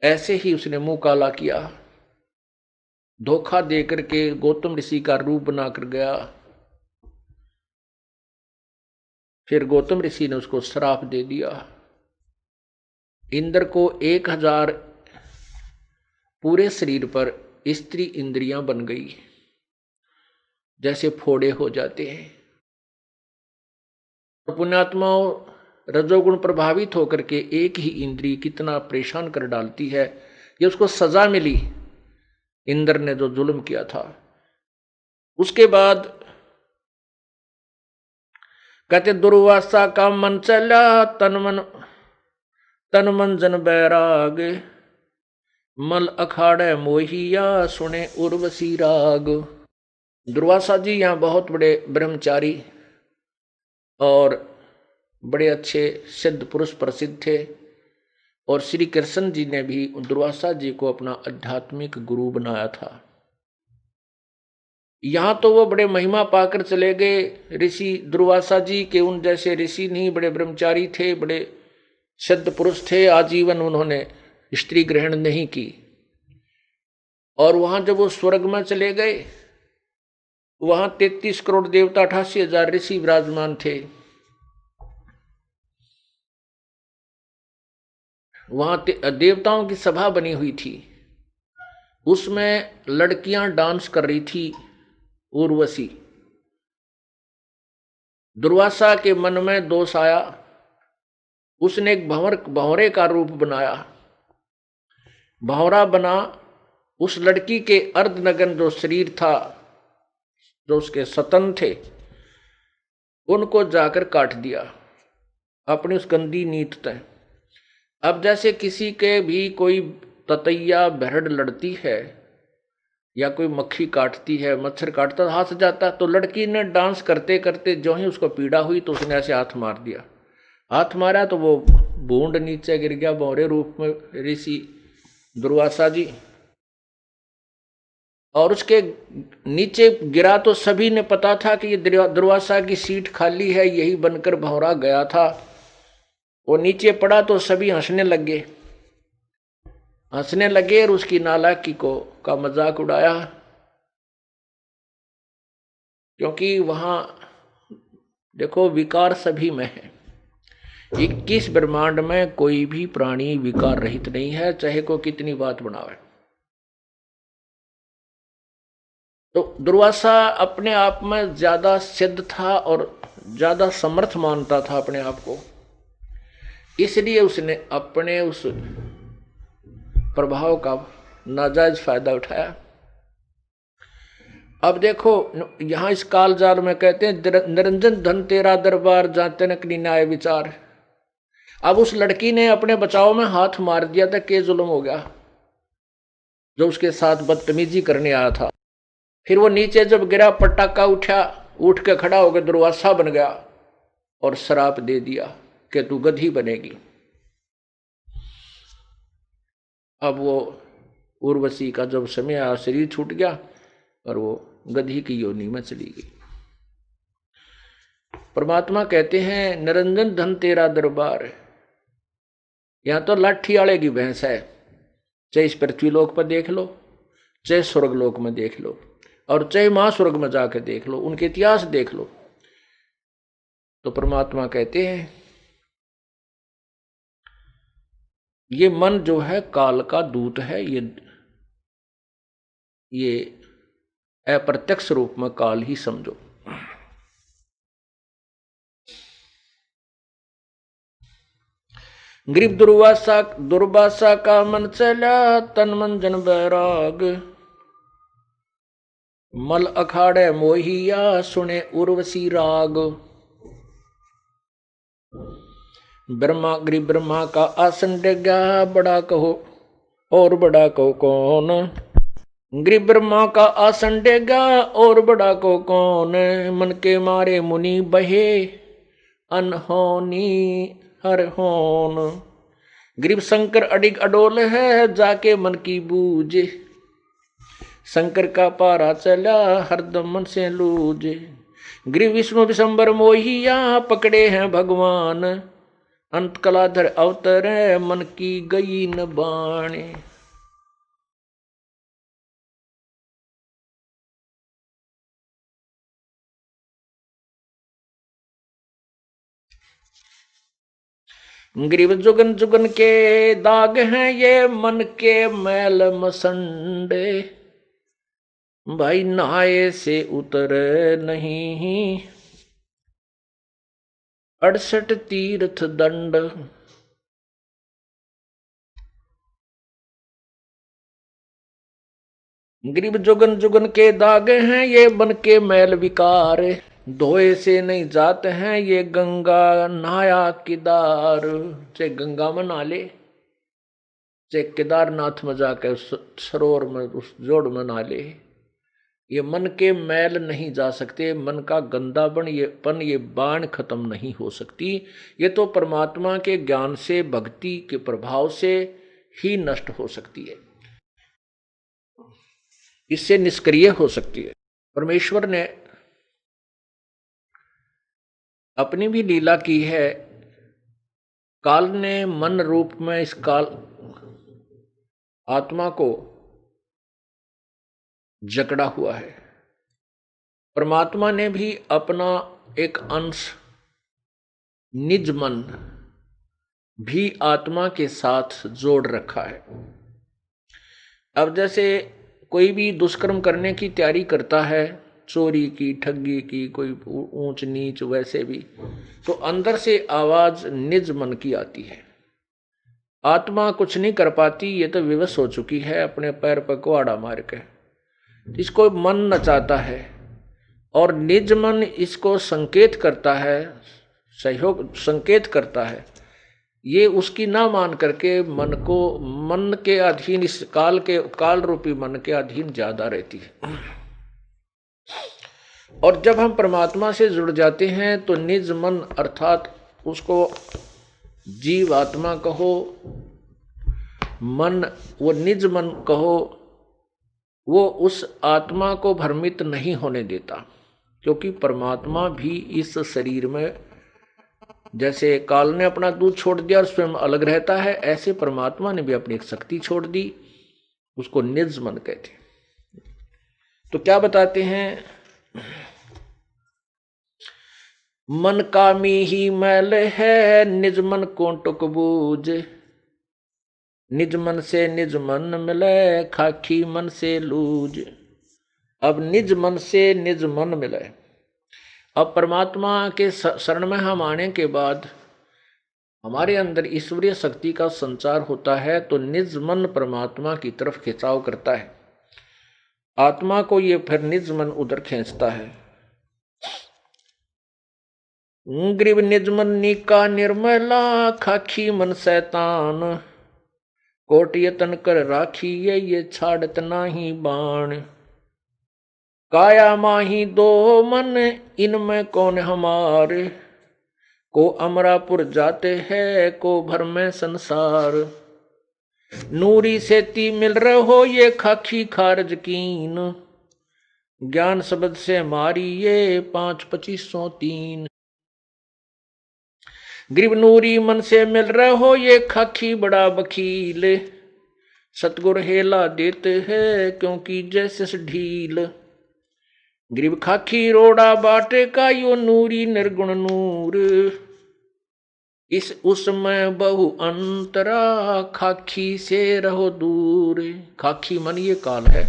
ऐसे ही उसने मुंह काला किया, धोखा देकर के गौतम ऋषि का रूप बनाकर गया। फिर गौतम ऋषि ने उसको श्राप दे दिया। इंद्र को 1000 पूरे शरीर पर स्त्री इंद्रियां बन गई, जैसे फोड़े हो जाते हैं। पुण्यात्माओं, रजोगुण प्रभावित होकर के एक ही इंद्री कितना परेशान कर डालती है। ये उसको सजा मिली इंद्र ने जो जुल्म किया था। उसके बाद कहते दुर्वासा का मन चला तन मन जन बैराग। मल अखाड़े मोहिया सुने उर्वशी राग। दुर्वासा जी यहाँ बहुत बड़े ब्रह्मचारी और बड़े अच्छे सिद्ध पुरुष प्रसिद्ध थे। और श्री कृष्ण जी ने भी दुर्वासा जी को अपना आध्यात्मिक गुरु बनाया था। यहां तो वो बड़े महिमा पाकर चले गए ऋषि दुर्वासा जी के। उन जैसे ऋषि नहीं, बड़े ब्रह्मचारी थे, बड़े सिद्ध पुरुष थे। आजीवन उन्होंने स्त्री ग्रहण नहीं की। और वहां जब वो स्वर्ग में चले गए, वहां 33 करोड़ देवता 88,000 ऋषि विराजमान थे। वहां देवताओं की सभा बनी हुई थी। उसमें लड़कियां डांस कर रही थी, उर्वशी। दुर्वासा के मन में दोष आया। उसने एक भंवरे का रूप बनाया। भंवरा बना, उस लड़की के अर्धनग्न जो शरीर था, जो उसके सतन थे, उनको जाकर काट दिया अपनी उस गंदी नीत तय। अब जैसे किसी के भी कोई ततैया बहड़ लड़ती है या कोई मक्खी काटती है, मच्छर काटता, हाथ जाता, तो लड़की ने डांस करते करते जो ही उसको पीड़ा हुई तो उसने ऐसे हाथ मार दिया। हाथ मारा तो वो बूंद नीचे गिर गया भंवरे रूप में ऋषि दुर्वासा जी। और उसके नीचे गिरा तो सभी ने पता था कि ये दुर्वासा की सीट खाली है, यही बनकर भंवरा गया था। वो नीचे पड़ा तो सभी हंसने लगे और उसकी नालायकी का मजाक उड़ाया। क्योंकि वहां देखो विकार सभी में है। 21 ब्रह्मांड में कोई भी प्राणी विकार रहित नहीं है, चाहे को कितनी बात बनावे। तो दुर्वासा अपने आप में ज्यादा सिद्ध था और ज्यादा समर्थ मानता था अपने आप को। इसलिए उसने अपने उस प्रभाव का नाजायज फायदा उठाया। अब देखो यहां इस कालजाल में कहते हैं निरंजन धन तेरा दरबार जाते न न्याय विचार। अब उस लड़की ने अपने बचाव में हाथ मार दिया था, के जुल्म हो गया जो उसके साथ बदतमीजी करने आया था। फिर वो नीचे जब गिरा, पटाखा उठा, उठ के खड़ा होकर दुर्वासा बन गया और श्राप दे दिया कि तू गधी बनेगी। अब वो उर्वशी का जब समय आया, शरीर छूट गया और वो गधी की योनि में चली गई। परमात्मा कहते हैं निरंजन धन तेरा दरबार। यहां तो लाठी वाले की भैंस है, चाहे इस पृथ्वीलोक पर देख लो, चाहे स्वर्गलोक में देख लो, और चाहे महास्वर्ग में जाकर देख लो, उनके इतिहास देख लो। तो परमात्मा कहते हैं ये मन जो है काल का दूत है। ये अप्रत्यक्ष रूप में काल ही समझो। गरीब दुर्वासा का मन चला, तन मन जन बैराग। मल अखाड़े मोहिया, सुने उर्वशी राग। गरीब ब्रह्मा का आसन डेगा, बड़ा कहो और बड़ा को कौन। गरीब ब्रह्मा का आसन डेगा, और बड़ा को कौन। मन के मारे मुनि बहे, अनहोनी हर होन। गरीब शंकर अडिग अडोल है, जाके मन की बूझ। शंकर का पारा चला, हरदम मन से लूझ। गरीब विष्णु विशंबर मोहिया, पकड़े हैं भगवान। अंत कलाधर अवतर, मन की गई न बाणे। गरीब जुगन जुगन के दाग हैं, ये मन के मैल मसंडे। भाई नहाए से उतर नहीं, 68 तीर्थ दंड। गरीब जुगन जुगन के दाग हैं, ये मन के मैल विकार। धोए से नहीं जाते हैं, ये गंगा नहाया केदार। चाहे गंगा में नहा ले, चाहे केदारनाथ में जाकर सरोवर में उस जोड़ में नहा ले, ये मन के मैल नहीं जा सकते। मन का गंदापन ये बाण खत्म नहीं हो सकती। ये तो परमात्मा के ज्ञान से, भक्ति के प्रभाव से ही नष्ट हो सकती है, इससे निष्क्रिय हो सकती है। परमेश्वर ने अपनी भी लीला की है। काल ने मन रूप में इस काल आत्मा को जकड़ा हुआ है। परमात्मा ने भी अपना एक अंश निज मन भी आत्मा के साथ जोड़ रखा है। अब जैसे कोई भी दुष्कर्म करने की तैयारी करता है, चोरी की, ठगी की, कोई ऊंच नीच, वैसे भी तो अंदर से आवाज निज मन की आती है। आत्मा कुछ नहीं कर पाती, ये तो विवश हो चुकी है, अपने पैर पर कुहाड़ा मार के। इसको मन नचाता है और निज मन इसको संकेत करता है, सहयोग संकेत करता है। ये उसकी ना मान करके मन के अधीन, इस काल रूपी मन के अधीन ज्यादा रहती है। और जब हम परमात्मा से जुड़ जाते हैं तो निज मन अर्थात उसको जीव आत्मा कहो, मन, वो निज मन कहो, वो उस आत्मा को भ्रमित नहीं होने देता। क्योंकि परमात्मा भी इस शरीर में, जैसे काल ने अपना दूध छोड़ दिया और स्वयं अलग रहता है, ऐसे परमात्मा ने भी अपनी एक शक्ति छोड़ दी, उसको निज मन कहते हैं। तो क्या बताते हैं, मन कामी ही मैल है, निज मन को टुक बूझ। निज मन से निज मन मिले, खाकी मन से लूज। अब निज मन से निज मन मिले। अब परमात्मा के शरण में हम आने के बाद हमारे अंदर ईश्वरीय शक्ति का संचार होता है, तो निज मन परमात्मा की तरफ खिंचाव करता है। आत्मा को ये फिर निज मन उधर खींचता है। ग्रीव निज मन नीका निर्मला, खाखी मन शैतान। कोट यतन कर राखी ये छाड़त नाही बाण। काया माही दो मन, इनमें कौन हमारे। को अमरापुर जाते हैं, को भर में संसार। नूरी सेती मिल रहो, ये खाखी खारज कीन। ज्ञान शब्द से मारी ये 5-2503। ग्रीव नूरी मन से मिल रहो, ये खाखी बड़ा वकील। सतगुर हेला देते हैं, क्योंकि जैसे ढील। ग्रीव खाखी रोड़ा बाटे का, यो नूरी निर्गुण नूर। इस उसमें बहु अंतरा, खाखी से रहो दूर। खाखी मन ये काल है।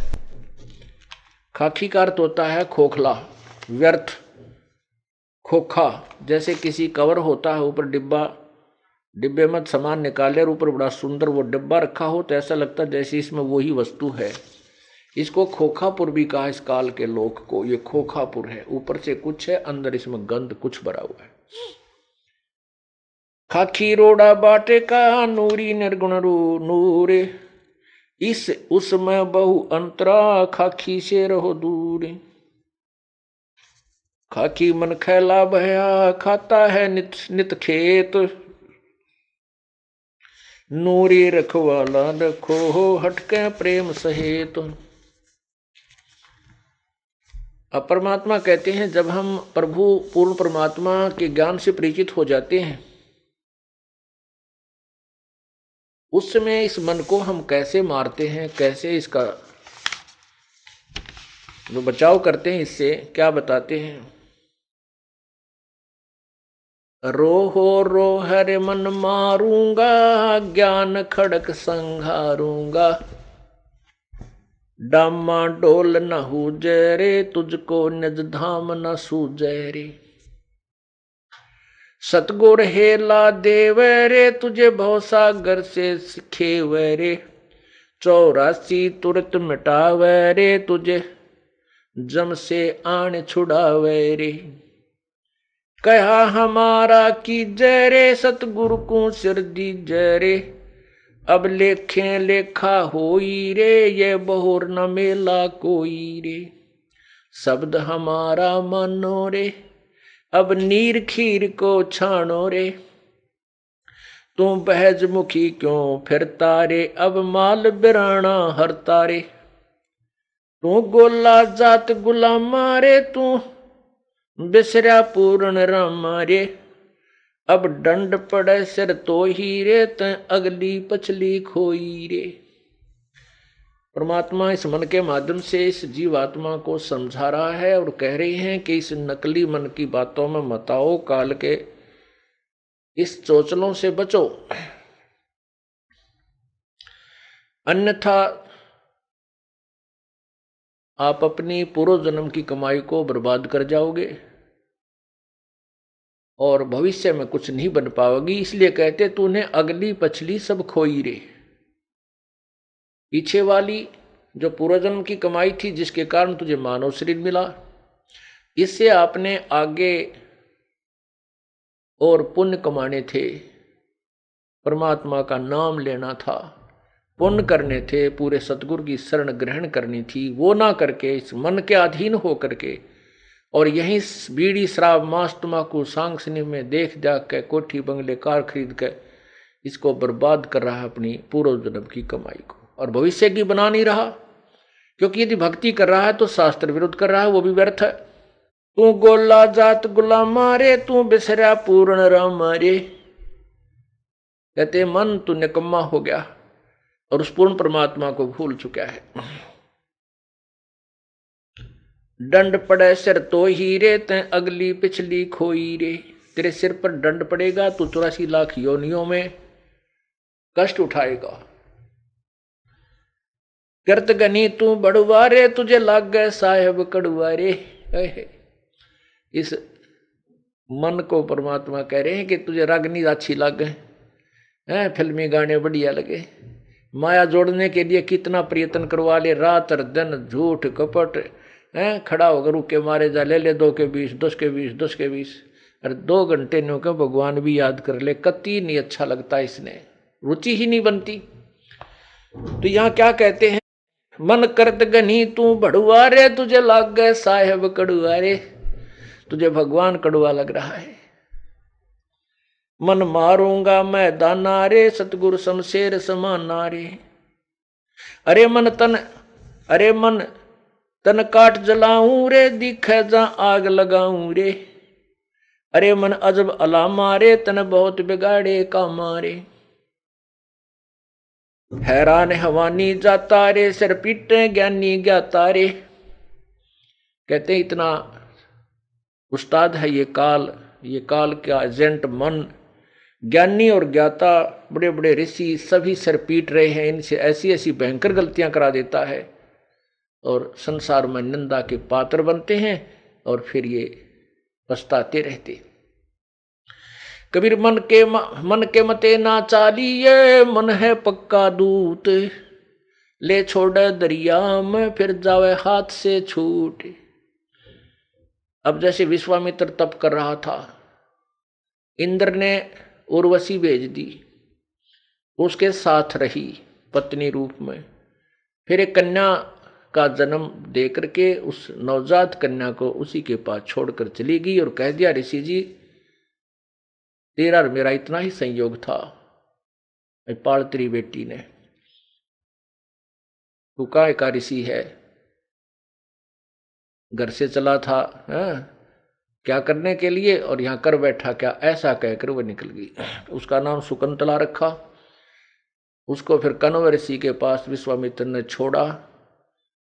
खाखी का अर्थ होता है खोखला, व्यर्थ, खोखा। जैसे किसी कवर होता है, ऊपर डिब्बा डिब्बे में सामान निकाले और ऊपर बड़ा सुंदर वो डिब्बा रखा हो तो ऐसा लगता है जैसे इसमें वही वस्तु है। इसको खोखापुर भी कहा इस काल के लोक को। ये खोखापुर है, ऊपर से कुछ है, अंदर इसमें गंध कुछ भरा हुआ है। खाखी रोड़ा बाटे का नूरी निर्गुण रू नूर, इस उसमें बहु अंतरा खाखी से रहो दूर। खाकी मन खैला भया खाता है नित नित खेत, नूरी रखवाला रखो हो हटके प्रेम सहेत। अब परमात्मा कहते हैं जब हम प्रभु पूर्ण परमात्मा के ज्ञान से परिचित हो जाते हैं उस समय इस मन को हम कैसे मारते हैं, कैसे इसका जो बचाव करते हैं, इससे क्या बताते हैं। रोहो रो हरे मन मारूंगा, ज्ञान खड़क संघारूंगा, डामा डोल न हुजे रे, तुझको निज धाम न सूझे रे। सतगुर हेला देव रे, तुझे भवसागर से सिखेवे रे, 84 तुरत मिटावे रे, तुझे जम से आन छुड़ावे रे। कहा हमारा की जय रे, सतगुरु को सिर दी जय रे, अब लेखे लेखा होई रे, ये बहुर न मेला कोई रे। शब्द हमारा मानो रे, अब नीर खीर को छानो रे, तू बहज मुखी क्यों फिरता रे, अब माल बिराना हरता रे। तू गोला जात गुलामा रे, तू बिसरा पूर्ण रामा रे, अब दंड पड़े सिर तो ही रे, त अगली पछली खोई रे। परमात्मा इस मन के माध्यम से इस जीवात्मा को समझा रहा है और कह रही हैं कि इस नकली मन की बातों में मत आओ, काल के इस चोचलों से बचो, अन्यथा आप अपनी पूर्व जन्म की कमाई को बर्बाद कर जाओगे और भविष्य में कुछ नहीं बन पाओगी। इसलिए कहते तूने अगली पछली सब खोई रे। पीछे वाली जो पूर्वजन्म की कमाई थी जिसके कारण तुझे मानव शरीर मिला, इससे आपने आगे और पुण्य कमाने थे, परमात्मा का नाम लेना था, पुण्य करने थे, पूरे सतगुरु की शरण ग्रहण करनी थी। वो ना करके इस मन के अधीन हो करके और यहीं बीड़ी शराब मांस तम्बाकू सांग सिनी में देख जाग के कोठी बंगले कार खरीद के इसको बर्बाद कर रहा है अपनी पूर्व जन्म की कमाई को, और भविष्य की बना नहीं रहा। क्योंकि यदि भक्ति कर रहा है तो शास्त्र विरुद्ध कर रहा है, वो भी व्यर्थ है। तू गोला जात गुलामा रे, तू बिसरा पूर्ण रामा रे। कहते मन तू निकम्मा हो गया और उस पूर्ण परमात्मा को भूल चुका है। दंड पड़े सिर तो ही रे, ते अगली पिछली खोई रे। तेरे सिर पर दंड पड़ेगा, तू 84 लाख योनियों में कष्ट उठाएगा। करत गनी तू बड़ुआ रे, तुझे लाग गए साहेब कड़ुआ रे। इस मन को परमात्मा कह रहे हैं कि तुझे रागनी अच्छी लग गए, फिल्मी गाने बढ़िया लगे, माया जोड़ने के लिए कितना प्रयत्न करवा ले, रात और दिन झूठ कपट, खड़ा होकर रुके मारे जा, ले 2 के 20 10 के 20 10 के 20, और 2 घंटे नो के भगवान भी याद कर ले, कति नहीं अच्छा लगता, इसने रुचि ही नहीं बनती। तो यहाँ क्या कहते हैं, मन करत गनी तू बड़ुआ रे, तुझे लाग गए साहेब कड़ुआ रे। तुझे भगवान कड़ुआ लग रहा है। मन मारूंगा मैं दाना रे, सतगुरु शमशेर समाना रे। अरे मन तन काट जलाऊं रे, दिखे जा आग लगाऊं रे। अरे मन अजब अलामा रे, तन बहुत बिगाड़े कामा रे। हैरान हवानी जाता रे, सिर पीटे ज्ञानी ज्ञाता रे। कहते हैं इतना उस्ताद है ये काल का एजेंट मन। ज्ञानी और ज्ञाता बड़े बड़े ऋषि सभी सिर पीट रहे हैं, इनसे ऐसी ऐसी भयंकर गलतियां करा देता है और संसार में निंदा के पात्र बनते हैं और फिर ये पछताते रहते। कबीर मन के मते ना चालिए, मन है पक्का दूत, ले छोड़े दरिया में फिर जावे हाथ से छूट। अब जैसे विश्वामित्र तप कर रहा था, इंद्र ने उर्वशी भेज दी, उसके साथ रही पत्नी रूप में, फिर एक कन्या का जन्म दे करके उस नवजात कन्या को उसी के पास छोड़कर चली गई और कह दिया, ऋषि जी तेरा और मेरा इतना ही संयोग था, पाल तेरी बेटी ने, तू काय का ऋषि है, घर से चला था क्या करने के लिए और यहाँ कर बैठा क्या, ऐसा कहकर वह निकल गई। उसका नाम शकुंतला रखा। उसको फिर कण्व ऋषि के पास विश्वामित्र ने छोड़ा,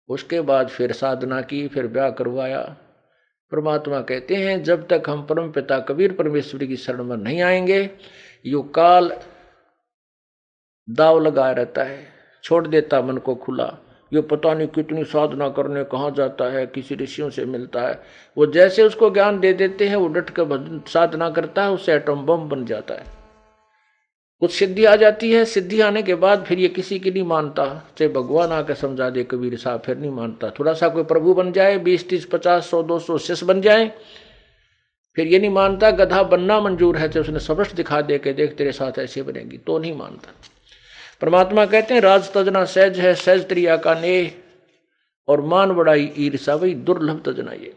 उसके बाद फिर साधना की, फिर ब्याह करवाया। परमात्मा कहते हैं जब तक हम परम पिता कबीर परमेश्वरी की शरण में नहीं आएंगे, यो काल दाव लगाया रहता है, छोड़ देता मन को खुला। ये पता नहीं कितनी साधना करने कहाँ जाता है, किसी ऋषियों से मिलता है, वो जैसे उसको ज्ञान दे देते हैं वो डट कर साधना करता है, उससे एटम बम बन जाता है। कुछ सिद्धि आ जाती है, सिद्धि आने के बाद फिर ये किसी की नहीं मानता, चाहे भगवान आकर समझा दे कबीर साहब, फिर नहीं मानता। थोड़ा सा कोई प्रभु बन जाए, 20, 30, 50, 100, 200 शिष्य बन जाए, फिर ये नहीं मानता। गधा बनना मंजूर है, चाहे उसने समर्थ दिखा दे के देख तेरे साथ ऐसे बनेगी, तो नहीं मानता। परमात्मा कहते हैं राज तजना सहज है, सहज त्रिया का नेह, और मान बड़ाई ईर्षा वही दुर्लभ तजना ये।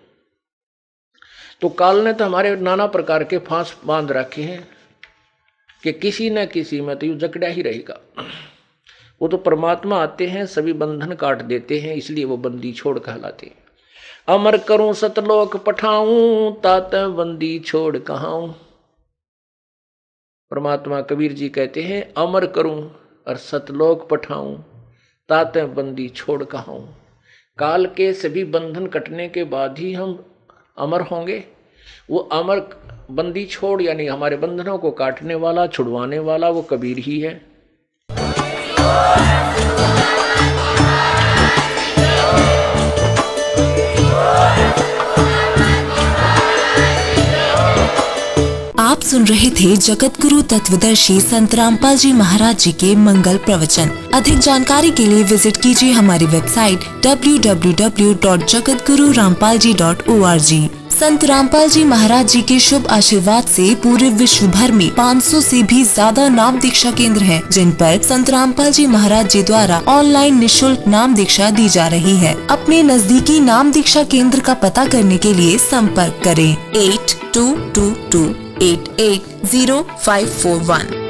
तो काल ने तो हमारे नाना प्रकार के फांस बांध रखे हैं कि किसी न किसी में तो यूं जकड़ा ही रहेगा। वो तो परमात्मा आते हैं, सभी बंधन काट देते हैं, इसलिए वो बंदी छोड़ कहलाते हैं। अमर करूं सतलोक पठाऊं, तात बंदी छोड़ कहाऊं। परमात्मा कबीर जी कहते हैं अमर करूं और सतलोक पठाऊं, ताते बंदी छोड़ कहाऊं। काल के सभी बंधन कटने के बाद ही हम अमर होंगे। वो अमर बंदी छोड़ यानी हमारे बंधनों को काटने वाला, छुड़वाने वाला वो कबीर ही है। आप सुन रहे थे जगत गुरु तत्वदर्शी संत रामपाल जी महाराज जी के मंगल प्रवचन। अधिक जानकारी के लिए विजिट कीजिए हमारी वेबसाइट www.jagatgururampalji.org। संत रामपाल जी महाराज जी के शुभ आशीर्वाद से पूरे विश्व भर में 500 से भी ज्यादा नाम दीक्षा केंद्र हैं, जिन पर संत रामपाल जी महाराज जी द्वारा ऑनलाइन निःशुल्क नाम दीक्षा दी जा रही है। अपने नजदीकी नाम दीक्षा केंद्र का पता करने के लिए संपर्क करें 8222880541।